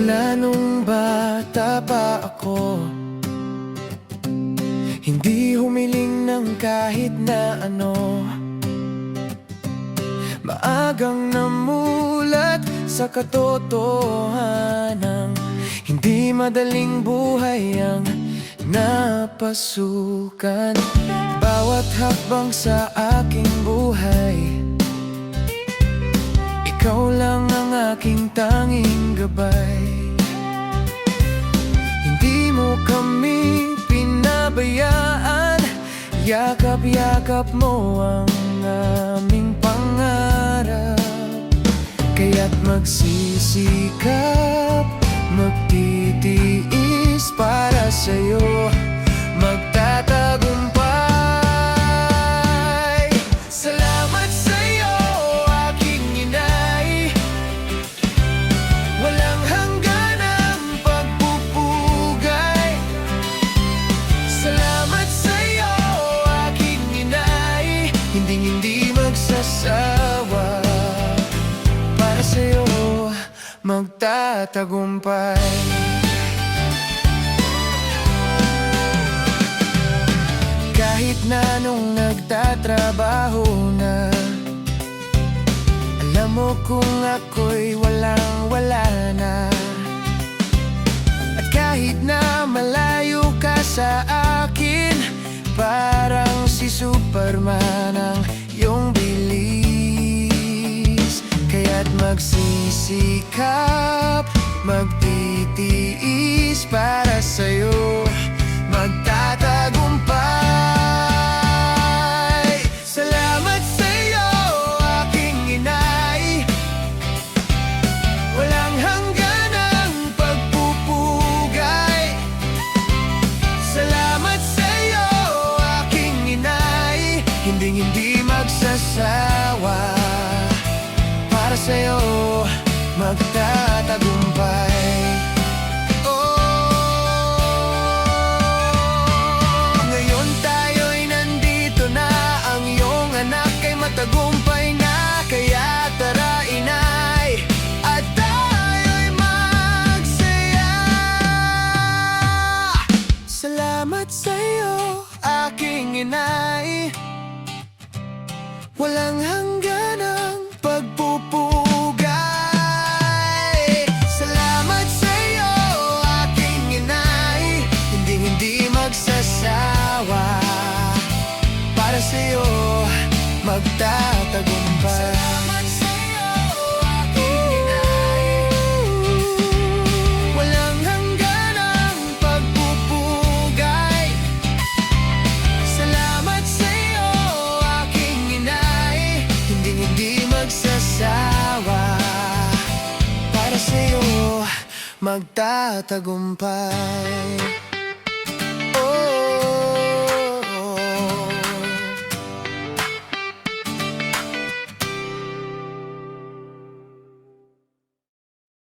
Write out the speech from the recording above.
Simula nung bata pa ako, hindi humiling ng kahit na ano. Maagang namulat sa katotohanan, hindi madaling buhay ang napasukan. Bawat hakbang sa aking buhay, ikaw lang ang aking tanging gabay. Hindi mo kami pinabayaan, yakap-yakap mo ang aming pangarap. Kaya't magsisikap, magtitiis para sa'yo, magtatagumpay. Salamat sa'yo, aking inay. Walang hanggan ang pagpupugay. Salamat sa'yo, aking inay. Hinding-hindi magsasawa, para sa'yo magtatagumpay. Kahit na nung nagtatrabaho na, alam mo kung ako'y walang-wala na. At kahit na malayo ka sa akin, parang si Superman ang iyong bilis. Kaya't magsisikap, magtitiis para sa'yo, magtatagumpay. Salamat sa'yo, aking inay. Walang hanggan ang pagpupugay. Salamat sa'yo, aking inay. Hinding-hindi magsasawa, para sa'yo magtatagumpay. Tagumpay na, kaya tara inay, at tayo'y magsaya. Salamat sa'yo, aking inay. Walang hanggan ang pagpupugay. Salamat sa'yo, aking inay. Hinding-hindi magsasawa, para sa'yo magtatagumpay. Salamat sa'yo, aking inay. Walang hanggan ang pagpupugay. Salamat sa'yo, aking inay. Hinding-hindi magsasawa, para sa'yo magtatagumpay.